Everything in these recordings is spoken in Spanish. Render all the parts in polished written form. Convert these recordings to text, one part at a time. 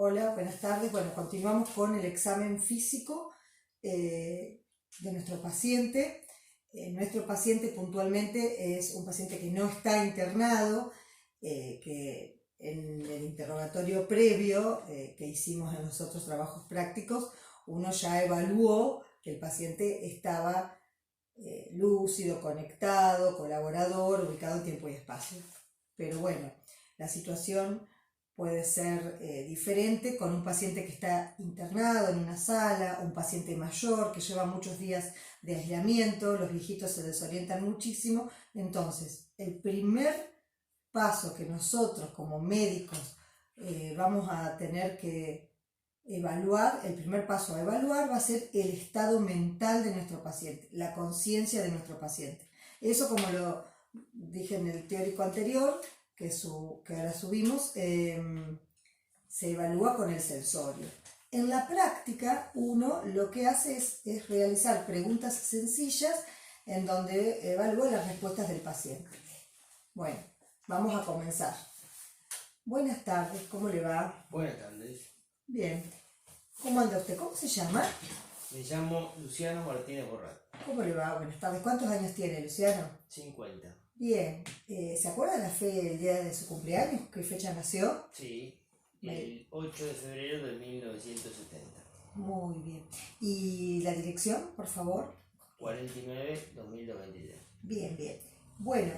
Hola, buenas tardes. Bueno, continuamos con el examen físico de nuestro paciente. Nuestro paciente puntualmente es un paciente que no está internado, que en el interrogatorio previo que hicimos en los otros trabajos prácticos, uno ya evaluó que el paciente estaba lúcido, conectado, colaborador, ubicado en tiempo y espacio. Pero bueno, la situación puede ser diferente con un paciente que está internado en una sala, un paciente mayor que lleva muchos días de aislamiento, los viejitos se desorientan muchísimo. Entonces, el primer paso que nosotros como médicos vamos a tener que evaluar, el primer paso a evaluar va a ser el estado mental de nuestro paciente, la conciencia de nuestro paciente. Eso, como lo dije en el teórico anterior, que ahora subimos, se evalúa con el sensorio. En la práctica, uno lo que hace es realizar preguntas sencillas en donde evalúa las respuestas del paciente. Bueno, vamos a comenzar. Buenas tardes, ¿cómo le va? Buenas tardes. Bien. ¿Cómo anda usted? ¿Cómo se llama? Me llamo Luciano Martínez Borrat. ¿Cómo le va? Buenas tardes. ¿Cuántos años tiene, Luciano? 50. Bien. ¿Se acuerda el día de su cumpleaños? ¿Qué fecha nació? Sí, el 8 de febrero de 1970. Muy bien. ¿Y la dirección, por favor? 49-2023. Bien, bien. Bueno,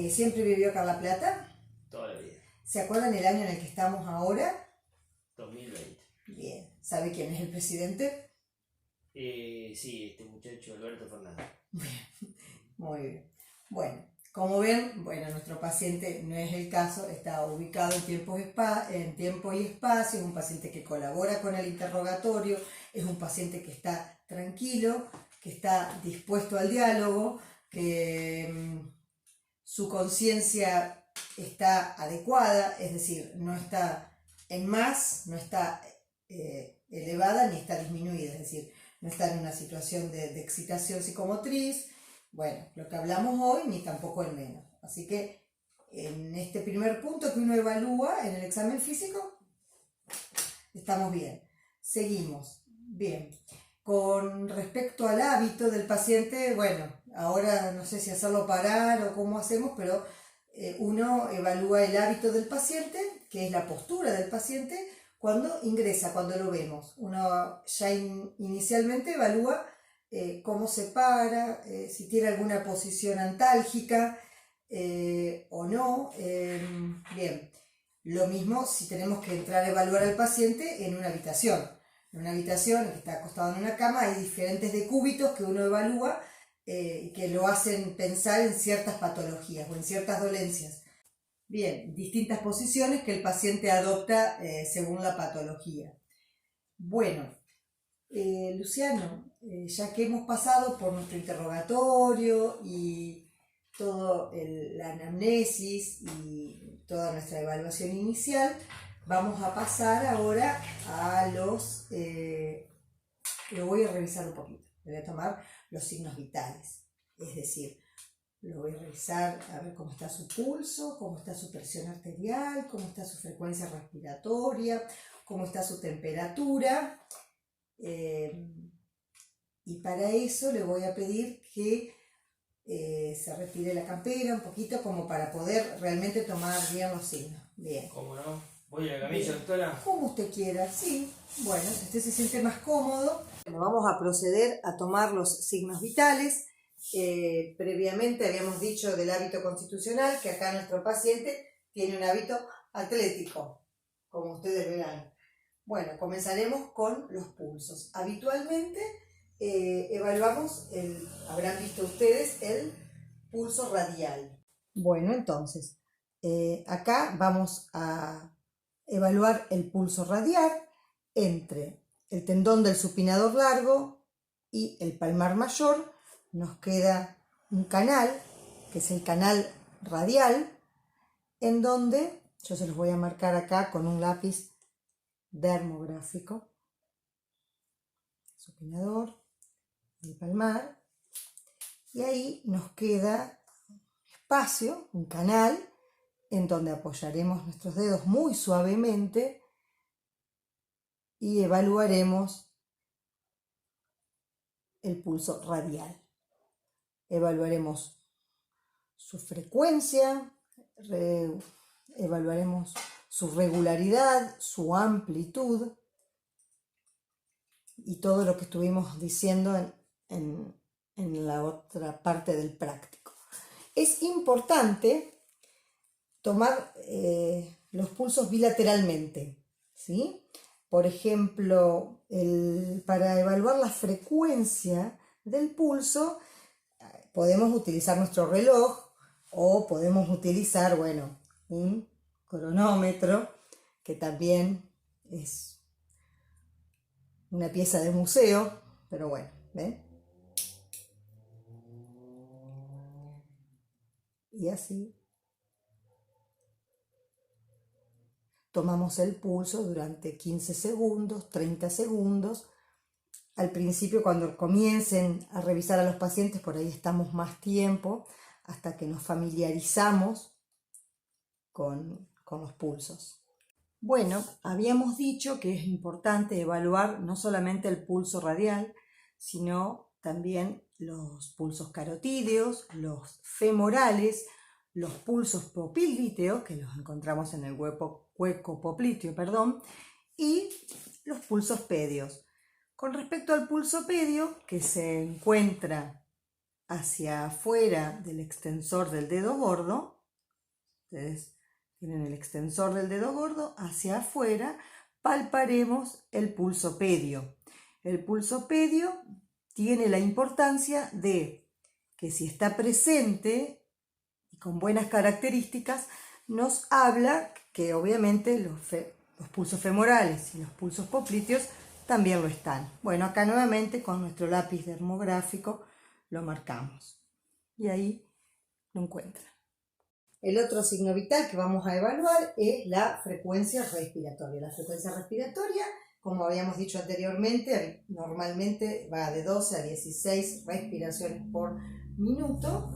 ¿siempre vivió acá en La Plata? Toda la vida. ¿Se acuerdan el año en el que estamos ahora? 2020. Bien. ¿Sabe quién es el presidente? Sí, este muchacho Alberto Fernández. Muy bien. Bueno, como ven, nuestro paciente no es el caso, está ubicado en tiempo y espacio, es un paciente que colabora con el interrogatorio, es un paciente que está tranquilo, que está dispuesto al diálogo, que su conciencia está adecuada, es decir, no está en más, no está elevada ni está disminuida, es decir, no está en una situación de excitación psicomotriz. Bueno, lo que hablamos hoy, ni tampoco en menos. Así que en este primer punto que uno evalúa en el examen físico, estamos bien. Seguimos. Bien. Con respecto al hábito del paciente, bueno, ahora no sé si hacerlo parar o cómo hacemos, pero uno evalúa el hábito del paciente, que es la postura del paciente, cuando ingresa, cuando lo vemos. Uno ya inicialmente evalúa cómo se para, si tiene alguna posición antálgica o no. Bien, lo mismo si tenemos que entrar a evaluar al paciente en una habitación. En una habitación que está acostado en una cama hay diferentes decúbitos que uno evalúa y que lo hacen pensar en ciertas patologías o en ciertas dolencias. Bien, distintas posiciones que el paciente adopta según la patología. Bueno, Luciano, ya que hemos pasado por nuestro interrogatorio y toda la anamnesis y toda nuestra evaluación inicial, vamos a pasar ahora a lo voy a revisar un poquito, voy a tomar los signos vitales, es decir, lo voy a revisar a ver cómo está su pulso, cómo está su presión arterial, cómo está su frecuencia respiratoria, cómo está su temperatura. Y para eso le voy a pedir que se retire la campera un poquito como para poder realmente tomar bien los signos. Bien. ¿Cómo no? ¿Voy a la camilla, doctora? Como usted quiera, sí. Bueno, si usted se siente más cómodo, bueno, vamos a proceder a tomar los signos vitales. Previamente habíamos dicho del hábito constitucional que acá nuestro paciente tiene un hábito atlético, como ustedes verán. Bueno, comenzaremos con los pulsos. Habitualmente evaluamos, habrán visto ustedes, el pulso radial. Bueno, entonces, acá vamos a evaluar el pulso radial entre el tendón del supinador largo y el palmar mayor. Nos queda un canal, que es el canal radial, en donde yo se los voy a marcar acá con un lápiz dermográfico, supinador, el palmar, y ahí nos queda espacio, un canal, en donde apoyaremos nuestros dedos muy suavemente y evaluaremos el pulso radial. Evaluaremos su frecuencia, evaluaremos su regularidad, su amplitud y todo lo que estuvimos diciendo en la otra parte del práctico. Es importante tomar los pulsos bilateralmente, ¿sí? Por ejemplo, para evaluar la frecuencia del pulso, podemos utilizar nuestro reloj o podemos utilizar, bueno, un cronómetro, que también es una pieza de museo, pero bueno, ¿ven? Y así tomamos el pulso durante 15 segundos, 30 segundos. Al principio, cuando comiencen a revisar a los pacientes, por ahí estamos más tiempo, hasta que nos familiarizamos con los pulsos. Bueno, habíamos dicho que es importante evaluar no solamente el pulso radial, sino también los pulsos carotídeos, los femorales, los pulsos poplíteos, que los encontramos en el hueco popliteo, y los pulsos pedios. Con respecto al pulso pedio, que se encuentra hacia afuera del extensor del dedo gordo, ustedes tienen el extensor del dedo gordo hacia afuera, palparemos el pulso pedio. El pulso pedio tiene la importancia de que si está presente y con buenas características, nos habla que obviamente los pulsos femorales y los pulsos poplíteos también lo están. Bueno, acá nuevamente con nuestro lápiz dermográfico lo marcamos y ahí lo encuentran. El otro signo vital que vamos a evaluar es la frecuencia respiratoria. La frecuencia respiratoria, como habíamos dicho anteriormente, normalmente va de 12 a 16 respiraciones por minuto.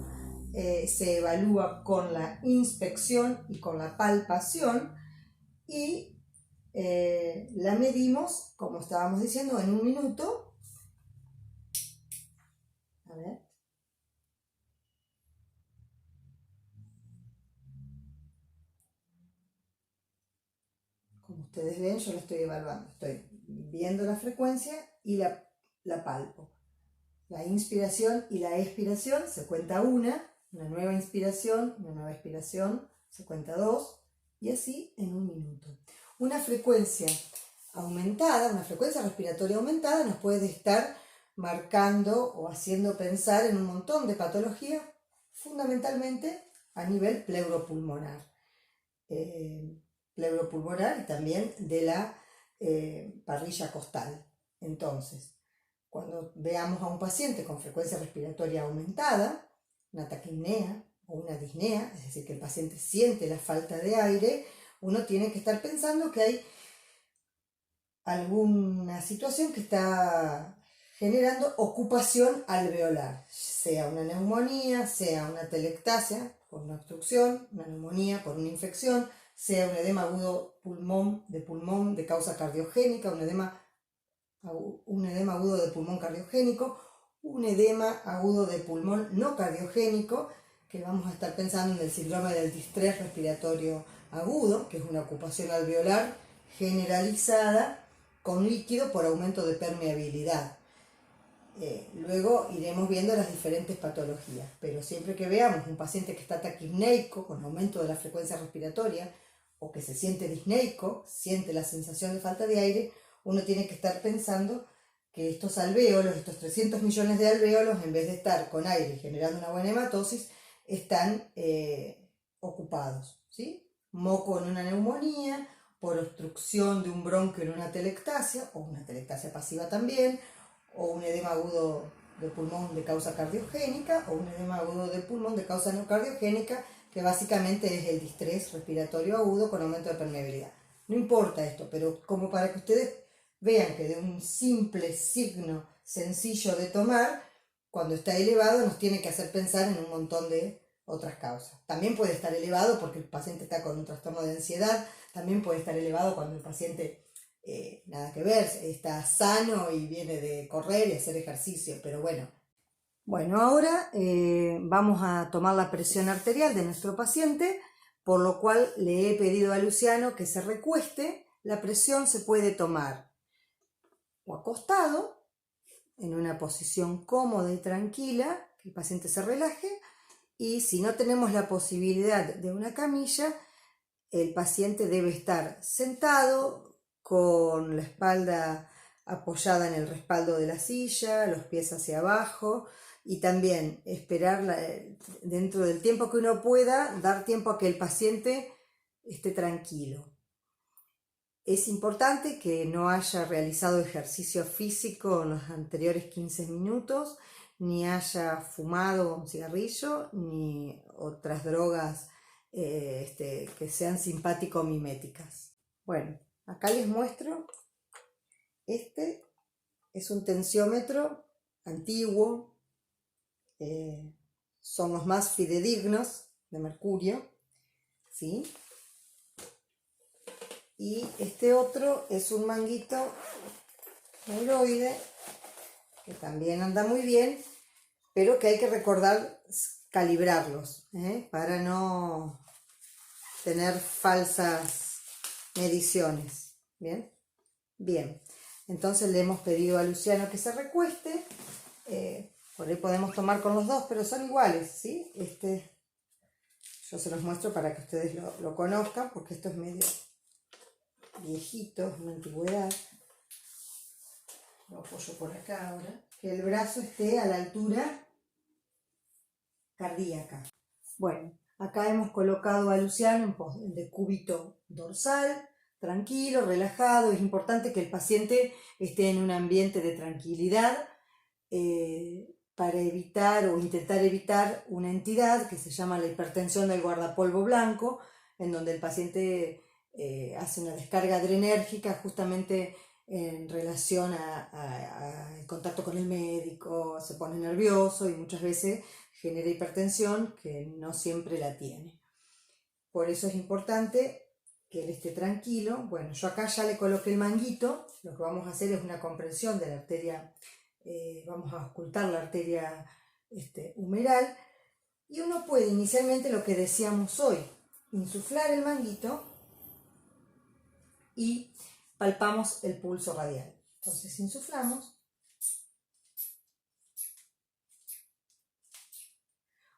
Se evalúa con la inspección y con la palpación y la medimos, como estábamos diciendo, en un minuto. A ver. Como ustedes ven, yo la estoy evaluando. Estoy viendo la frecuencia y la palpo. La inspiración y la expiración se cuenta una nueva inspiración, una nueva expiración, se cuenta dos, y así en un minuto. Una frecuencia aumentada, una frecuencia respiratoria aumentada nos puede estar marcando o haciendo pensar en un montón de patologías, fundamentalmente a nivel pleuropulmonar. Pleuropulmonar y también de la parrilla costal. Entonces, cuando veamos a un paciente con frecuencia respiratoria aumentada, una taquipnea o una disnea, es decir, que el paciente siente la falta de aire, uno tiene que estar pensando que hay alguna situación que está generando ocupación alveolar, sea una neumonía, sea una telectasia por una obstrucción, una neumonía por una infección, sea un edema agudo de pulmón de causa cardiogénica, un edema agudo de pulmón cardiogénico, un edema agudo de pulmón no cardiogénico, que vamos a estar pensando en el síndrome del distrés respiratorio agudo, que es una ocupación alveolar generalizada con líquido por aumento de permeabilidad. Luego iremos viendo las diferentes patologías, pero siempre que veamos un paciente que está taquipneico con aumento de la frecuencia respiratoria o que se siente disneico, siente la sensación de falta de aire, uno tiene que estar pensando que estos alvéolos, estos 300 millones de alvéolos, en vez de estar con aire y generando una buena hematosis, están ocupados, ¿sí? Moco en una neumonía, por obstrucción de un bronquio en una telectasia, o una telectasia pasiva también, o un edema agudo de pulmón de causa cardiogénica, o un edema agudo de pulmón de causa no cardiogénica, que básicamente es el distrés respiratorio agudo con aumento de permeabilidad. No importa esto, pero como para que ustedes vean que de un simple signo sencillo de tomar, cuando está elevado nos tiene que hacer pensar en un montón de otras causas. También puede estar elevado porque el paciente está con un trastorno de ansiedad, también puede estar elevado cuando el paciente nada que ver, está sano y viene de correr y hacer ejercicio, pero bueno. Bueno, ahora vamos a tomar la presión arterial de nuestro paciente, por lo cual le he pedido a Luciano que se recueste. La presión se puede tomar o acostado, en una posición cómoda y tranquila, que el paciente se relaje, y si no tenemos la posibilidad de una camilla, el paciente debe estar sentado con la espalda apoyada en el respaldo de la silla, los pies hacia abajo, y también esperar dentro del tiempo que uno pueda, dar tiempo a que el paciente esté tranquilo. Es importante que no haya realizado ejercicio físico en los anteriores 15 minutos, ni haya fumado un cigarrillo, ni otras drogas que sean simpático-miméticas. Bueno, acá les muestro, este es un tensiómetro antiguo, son los más fidedignos de mercurio, ¿sí? Y este otro es un manguito neuroide, que también anda muy bien, pero que hay que recordar calibrarlos, para no tener falsas mediciones. ¿Bien? Bien, entonces le hemos pedido a Luciano que se recueste. Por ahí podemos tomar con los dos, pero son iguales, ¿sí? Yo se los muestro para que ustedes lo conozcan, porque esto es medio viejito, es una antigüedad. Lo apoyo por acá ahora. Que el brazo esté a la altura cardíaca. Bueno, acá hemos colocado a Luciano en decúbito dorsal, tranquilo, relajado. Es importante que el paciente esté en un ambiente de tranquilidad para evitar o intentar evitar una entidad que se llama la hipertensión del guardapolvo blanco, en donde el paciente hace una descarga adrenérgica justamente en relación al contacto con el médico, se pone nervioso y muchas veces genera hipertensión que no siempre la tiene. Por eso es importante que él esté tranquilo. Bueno, yo acá ya le coloqué el manguito. Lo que vamos a hacer es una comprensión de la arteria, vamos a ocultar la arteria humeral, y uno puede inicialmente, lo que decíamos hoy, insuflar el manguito y palpamos el pulso radial. Entonces insuflamos.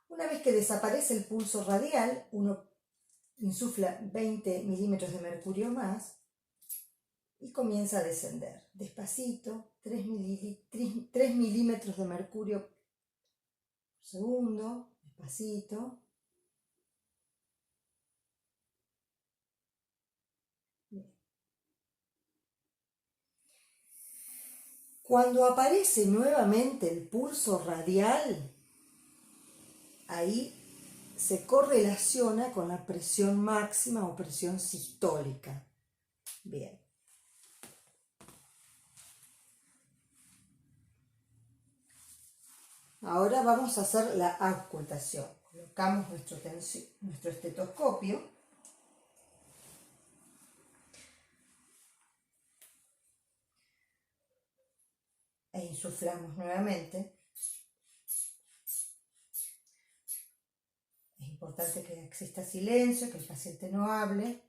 Una vez que desaparece el pulso radial, uno insufla 20 milímetros de mercurio más y comienza a descender despacito, 3 milímetros de mercurio por segundo, despacito. Cuando aparece nuevamente el pulso radial, ahí se correlaciona con la presión máxima o presión sistólica. Bien. Ahora vamos a hacer la auscultación. Colocamos nuestro estetoscopio. E insuflamos nuevamente. Es importante que exista silencio, que el paciente no hable.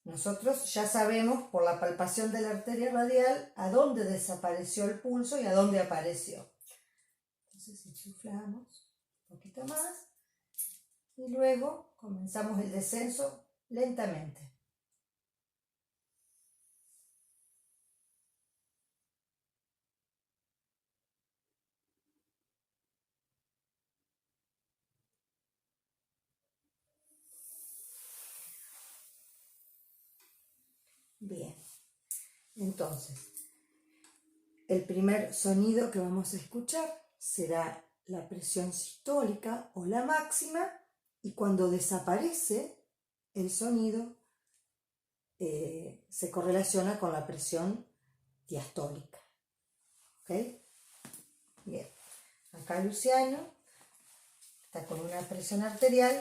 Nosotros ya sabemos por la palpación de la arteria radial a dónde desapareció el pulso y a dónde apareció. Entonces insuflamos un poquito más y luego comenzamos el descenso lentamente. Bien, entonces, el primer sonido que vamos a escuchar será la presión sistólica o la máxima, y cuando desaparece el sonido se correlaciona con la presión diastólica. ¿Ok? Bien, acá Luciano está con una presión arterial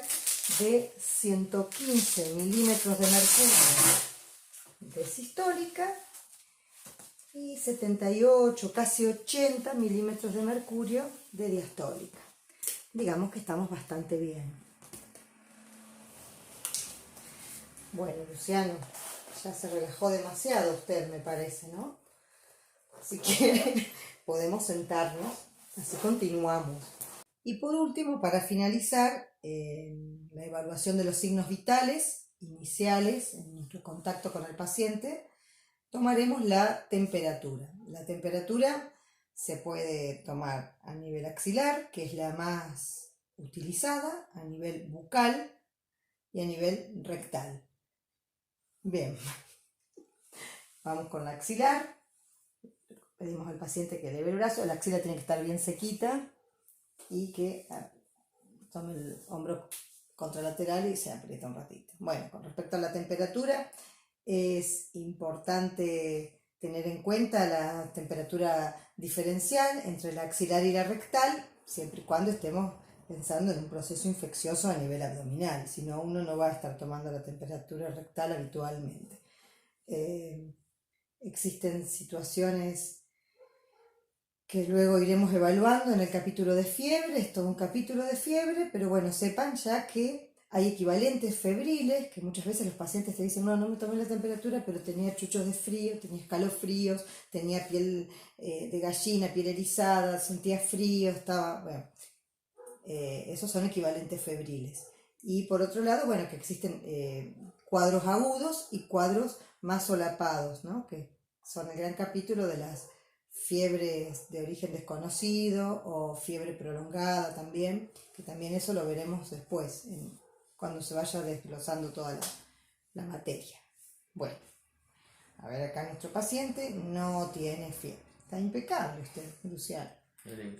de 115 milímetros de mercurio de sistólica y 78, casi 80 milímetros de mercurio de diastólica. Digamos que estamos bastante bien. Bueno, Luciano, ya se relajó demasiado usted, me parece, ¿no? Si quiere, podemos sentarnos, así continuamos. Y por último, para finalizar, la evaluación de los signos vitales iniciales en nuestro contacto con el paciente, tomaremos la temperatura. La temperatura se puede tomar a nivel axilar, que es la más utilizada, a nivel bucal y a nivel rectal. Bien, vamos con la axilar. Pedimos al paciente que eleve el brazo, la axila tiene que estar bien sequita y que tome el hombro contralateral y se aprieta un ratito. Bueno, con respecto a la temperatura, es importante tener en cuenta la temperatura diferencial entre la axilar y la rectal, siempre y cuando estemos pensando en un proceso infeccioso a nivel abdominal, si no, uno no va a estar tomando la temperatura rectal habitualmente. Existen situaciones que luego iremos evaluando en el capítulo de fiebre, es todo un capítulo de fiebre, pero bueno, sepan ya que hay equivalentes febriles, que muchas veces los pacientes te dicen, no me tomé la temperatura, pero tenía chuchos de frío, tenía escalofríos, tenía piel de gallina, piel erizada, sentía frío, estaba, bueno, esos son equivalentes febriles. Y por otro lado, bueno, que existen cuadros agudos y cuadros más solapados, ¿no? Que son el gran capítulo de las fiebres de origen desconocido o fiebre prolongada también, que también eso lo veremos después, cuando se vaya desglosando toda la materia. Bueno, a ver, acá nuestro paciente no tiene fiebre. Está impecable usted, Luciano.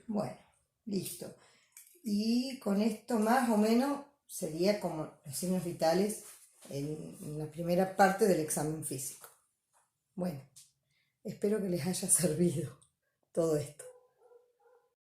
Bueno, listo. Y con esto más o menos sería como los signos vitales en la primera parte del examen físico. Bueno, espero que les haya servido todo esto.